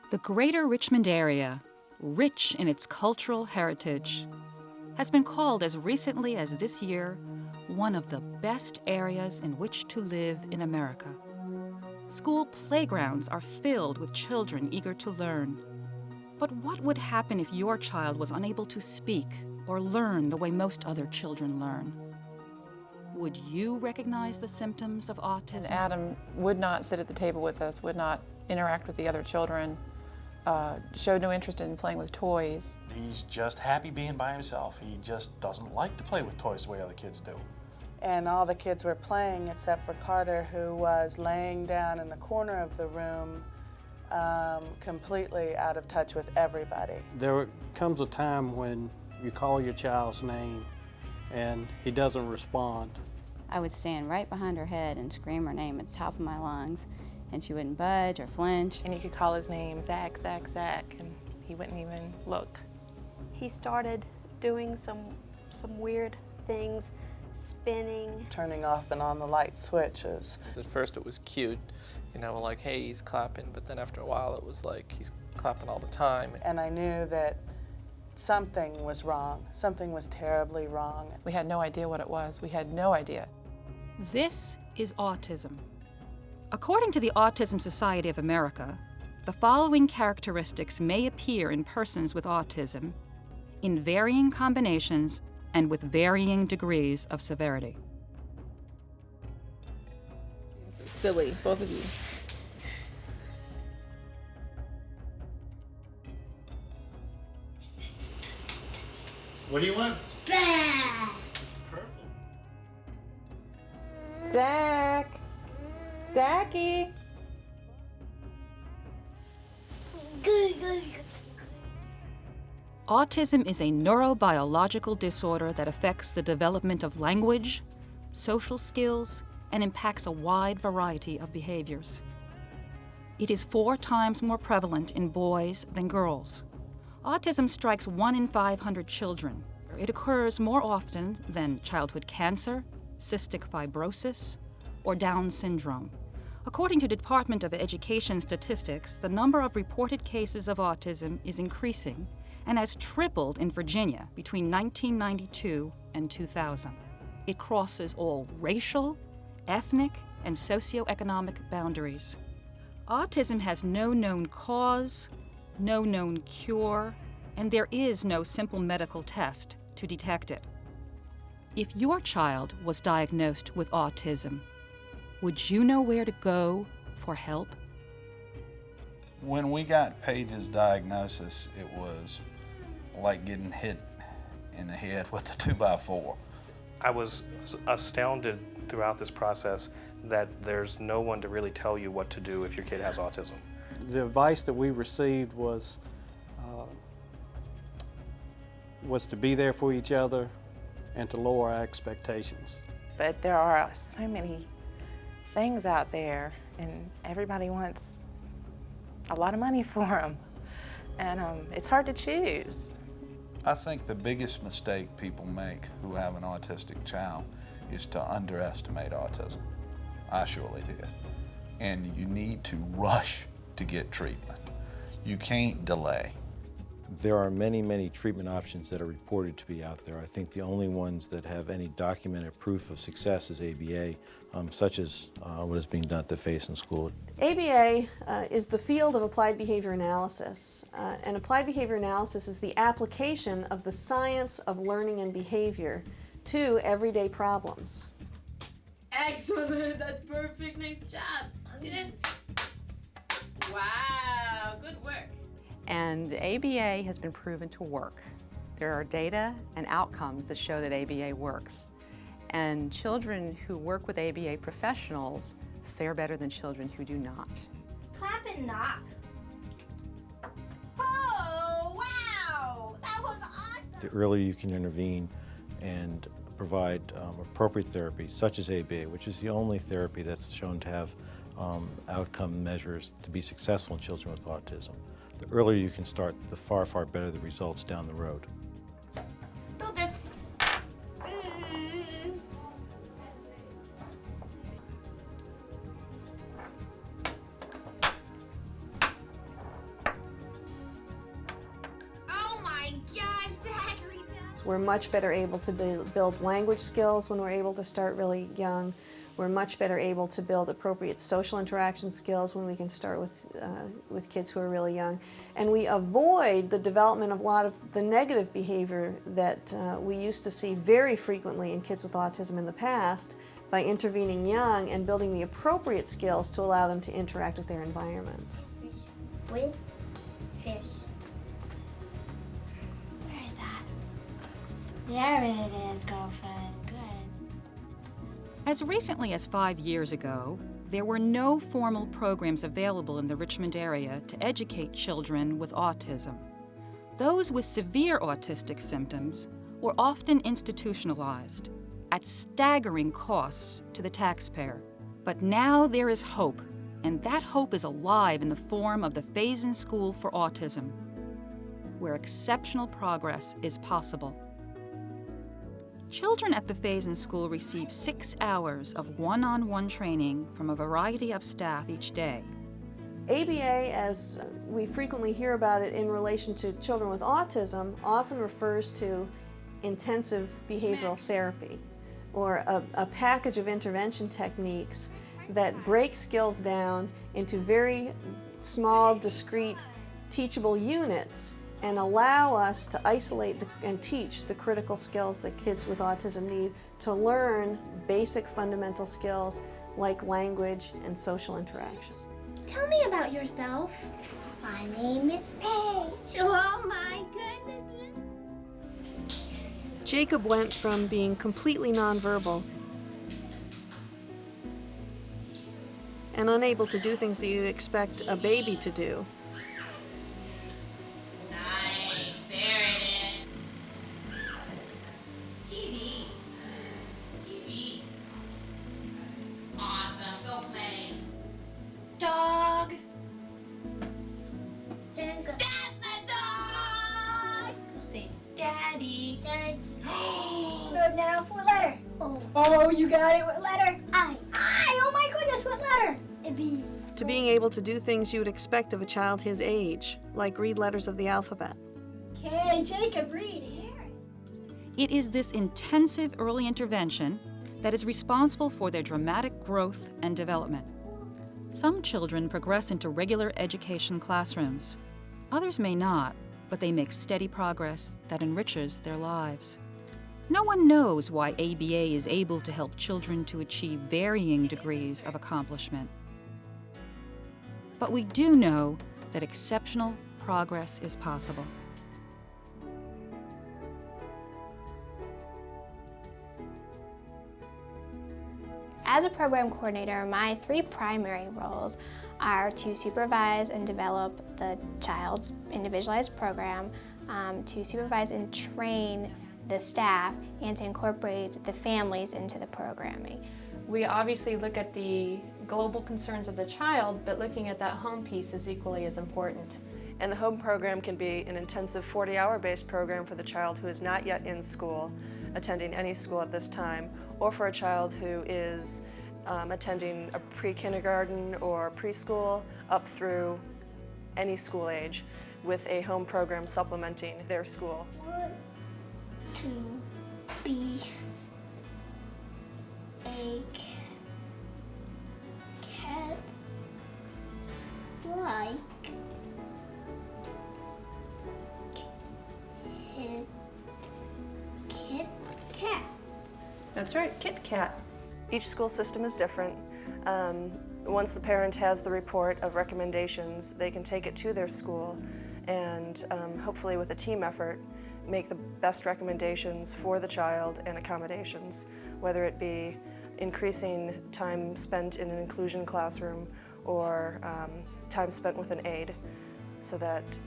The greater Richmond area, rich in its cultural heritage, has been called as recently as this year one of the best areas in which to live in America. School playgrounds are filled with children eager to learn. But what would happen if your child was unable to speak or learn the way most other children learn? Would you recognize the symptoms of autism? And Adam would not sit at the table with us, would not interact with the other children, showed no interest in playing with toys. He's just happy being by himself. He just doesn't like to play with toys the way other kids do. And all the kids were playing except for Carter, who was laying down in the corner of the room, completely out of touch with everybody. There comes a time when you call your child's name and he doesn't respond. I would stand right behind her head and scream her name at the top of my lungs, and she wouldn't budge or flinch. And you could call his name, Zach, Zach, Zach, and he wouldn't even look. He started doing some weird things, spinning. Turning off and on the light switches. At first it was cute, you know, like, hey, he's clapping, but then after a while it was like he's clapping all the time. And I knew that something was wrong. Something was terribly wrong. We had no idea what it was. We had no idea. This is autism. According to the Autism Society of America, the following characteristics may appear in persons with autism in varying combinations and with varying degrees of severity. It's silly, both of you. What do you want? Bah! Purple. Zach! Zachy! Autism is a neurobiological disorder that affects the development of language, social skills, and impacts a wide variety of behaviors. It is 4 times more prevalent in boys than girls. Autism strikes 1 in 500 children. It occurs more often than childhood cancer, cystic fibrosis, or Down syndrome. According to Department of Education statistics, the number of reported cases of autism is increasing and has tripled in Virginia between 1992 and 2000. It crosses all racial, ethnic, and socioeconomic boundaries. Autism has no known cause, no known cure, and there is no simple medical test to detect it. If your child was diagnosed with autism, would you know where to go for help? When we got Paige's diagnosis, it was like getting hit in the head with a 2x4. I was astounded throughout this process that there's no one to really tell you what to do if your kid has autism. The advice that we received was to be there for each other and to lower our expectations. But there are so many things out there, and everybody wants a lot of money for them. And it's hard to choose. I think the biggest mistake people make who have an autistic child is to underestimate autism. I surely did. And you need to rush to get treatment. You can't delay. There are many, many treatment options that are reported to be out there. I think the only ones that have any documented proof of success is ABA, such as what is being done at the Faison School. ABA is the field of applied behavior analysis, and applied behavior analysis is the application of the science of learning and behavior to everyday problems. Excellent, that's perfect, nice job. Do this. Wow, good work. And ABA has been proven to work. There are data and outcomes that show that ABA works. And children who work with ABA professionals fare better than children who do not. Clap and knock. Oh, wow, that was awesome. The earlier you can intervene and provide appropriate therapy, such as ABA, which is the only therapy that's shown to have outcome measures to be successful in children with autism. The earlier you can start, the far, far better the results down the road. Do this. We're much better able to build language skills when we're able to start really young. We're much better able to build appropriate social interaction skills when we can start with kids who are really young. And we avoid the development of a lot of the negative behavior that we used to see very frequently in kids with autism in the past by intervening young and building the appropriate skills to allow them to interact with their environment. With fish. Where is that? There it is, girlfriend. Good. As recently as 5 years ago, there were no formal programs available in the Richmond area to educate children with autism. Those with severe autistic symptoms were often institutionalized at staggering costs to the taxpayer. But now there is hope, and that hope is alive in the form of the Faison School for Autism, where exceptional progress is possible. Children at the Faison School receive 6 hours of one-on-one training from a variety of staff each day. ABA, as we frequently hear about it in relation to children with autism, often refers to intensive behavioral therapy, or a package of intervention techniques that break skills down into very small, discrete, teachable units and allow us to isolate and teach the critical skills that kids with autism need to learn basic fundamental skills like language and social interaction. Tell me about yourself. My name is Paige. Oh my goodness. Jacob went from being completely nonverbal and unable to do things that you'd expect a baby to do dog. That's the dog. Say daddy. Daddy. No, now what letter? Oh, you got it. What letter? I. Oh my goodness, what letter? A B. to being able to do things you would expect of a child his age, like read letters of the alphabet. Okay, Jacob, read here. It is this intensive early intervention that is responsible for their dramatic growth and development. Some children progress into regular education classrooms. Others may not, but they make steady progress that enriches their lives. No one knows why ABA is able to help children to achieve varying degrees of accomplishment. But we do know that exceptional progress is possible. As a program coordinator, my 3 primary roles are to supervise and develop the child's individualized program, to supervise and train the staff, and to incorporate the families into the programming. We obviously look at the global concerns of the child, but looking at that home piece is equally as important. And the home program can be an intensive 40-hour based program for the child who is not yet in school, attending any school at this time, or for a child who is attending a pre-kindergarten or preschool up through any school age, with a home program supplementing their school. 1, 2, be a cat like Kit Kat. That's right, Kit Kat. Each school system is different. Once the parent has the report of recommendations, they can take it to their school and hopefully with a team effort, make the best recommendations for the child and accommodations, whether it be increasing time spent in an inclusion classroom or time spent with an aide so that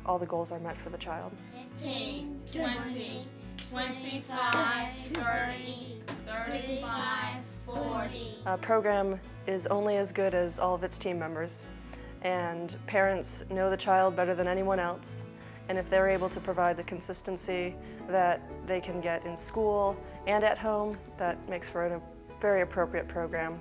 all the goals are met for the child. 15, 20, 25, 30, 35, 40. A program is only as good as all of its team members, and parents know the child better than anyone else, and if they're able to provide the consistency that they can get in school and at home, that makes for a very appropriate program.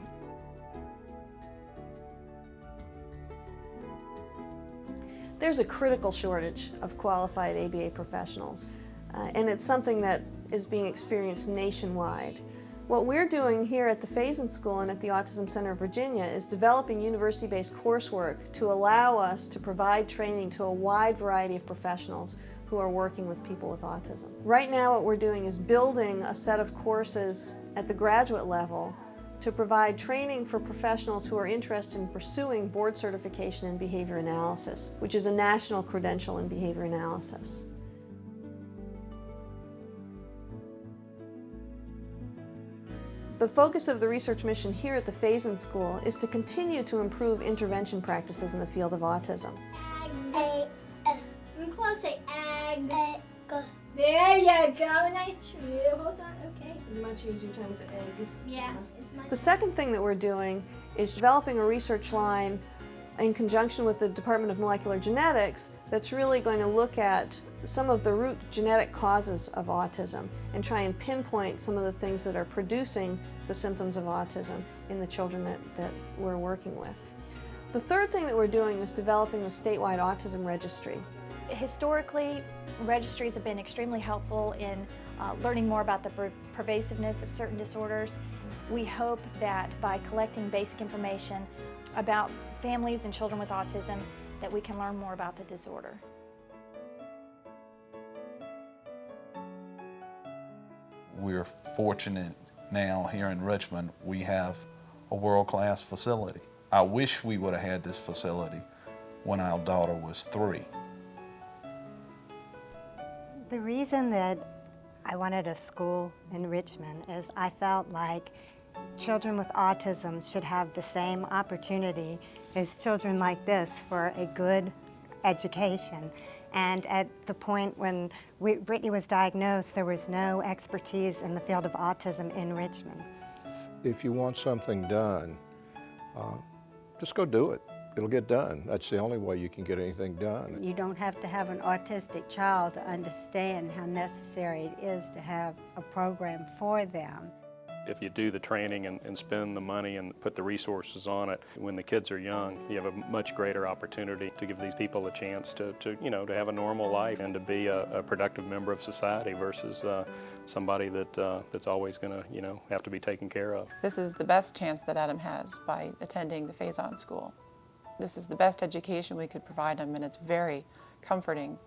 There's a critical shortage of qualified ABA professionals. and it's something that is being experienced nationwide. What we're doing here at the Faison School and at the Autism Center of Virginia is developing university-based coursework to allow us to provide training to a wide variety of professionals who are working with people with autism. Right now what we're doing is building a set of courses at the graduate level to provide training for professionals who are interested in pursuing board certification in behavior analysis, which is a national credential in behavior analysis. The focus of the research mission here at the Faison School is to continue to improve intervention practices in the field of autism. I'm close, say egg. There you go, nice chew. Hold on, okay. Is my chew your time with the egg? Yeah, it's my The second thing that we're doing is developing a research line in conjunction with the Department of Molecular Genetics that's really going to look at some of the root genetic causes of autism and try and pinpoint some of the things that are producing the symptoms of autism in the children that we're working with. The third thing that we're doing is developing the statewide autism registry. Historically, registries have been extremely helpful in learning more about the pervasiveness of certain disorders. We hope that by collecting basic information about families and children with autism, that we can learn more about the disorder. We're fortunate now here in Richmond, we have a world-class facility. I wish we would have had this facility when our daughter was 3. The reason that I wanted a school in Richmond is I felt like children with autism should have the same opportunity as children like this for a good education. And at the point when Brittany was diagnosed, there was no expertise in the field of autism in Richmond. If you want something done, just go do it. It'll get done. That's the only way you can get anything done. You don't have to have an autistic child to understand how necessary it is to have a program for them. If you do the training and spend the money and put the resources on it, when the kids are young, you have a much greater opportunity to give these people a chance to have a normal life and to be a productive member of society versus somebody that's always going to have to be taken care of. This is the best chance that Adam has by attending the Faison School. This is the best education we could provide him, and it's very comforting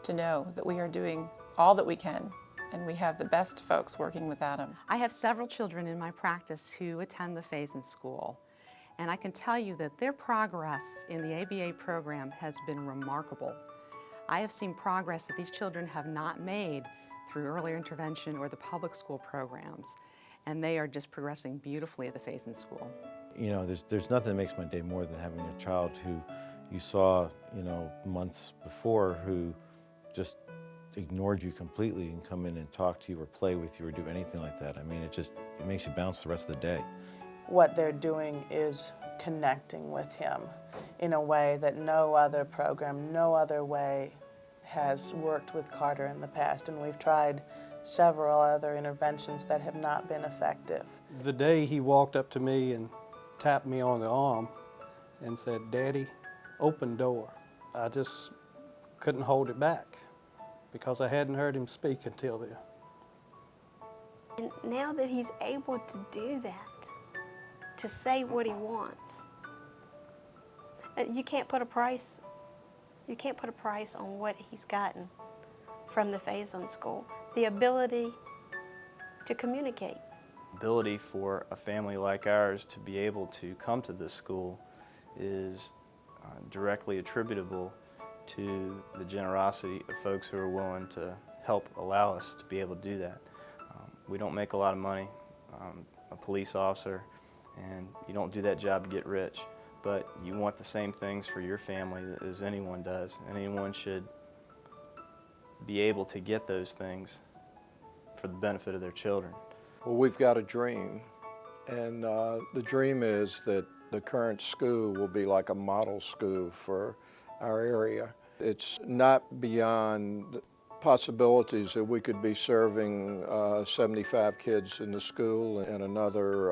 to know that we are doing all that we can. And we have the best folks working with Adam. I have several children in my practice who attend the Faison School, and I can tell you that their progress in the ABA program has been remarkable. I have seen progress that these children have not made through earlier intervention or the public school programs, and they are just progressing beautifully at the Faison School. You know, there's nothing that makes my day more than having a child who you saw, months before who just ignored you completely and come in and talk to you or play with you or do anything like that. I mean, it makes you bounce the rest of the day. What they're doing is connecting with him in a way that no other program, no other way has worked with Carter in the past, and we've tried several other interventions that have not been effective. The day he walked up to me and tapped me on the arm and said, "Daddy, open door," I just couldn't hold it back, because I hadn't heard him speak until then. And now that he's able to do that, to say what he wants, you can't put a price on what he's gotten from the Faison School. The ability to communicate. Ability for a family like ours to be able to come to this school is directly attributable to the generosity of folks who are willing to help allow us to be able to do that. We don't make a lot of money. A police officer, and you don't do that job to get rich, but you want the same things for your family as anyone does. Anyone should be able to get those things for the benefit of their children. Well, we've got a dream, and the dream is that the current school will be like a model school for our area. It's not beyond possibilities that we could be serving 75 kids in the school and another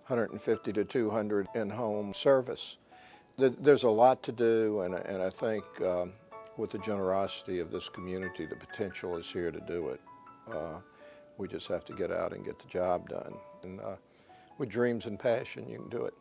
150 to 200 in-home service. There's a lot to do, and I think with the generosity of this community, the potential is here to do it. We just have to get out and get the job done. And with dreams and passion, you can do it.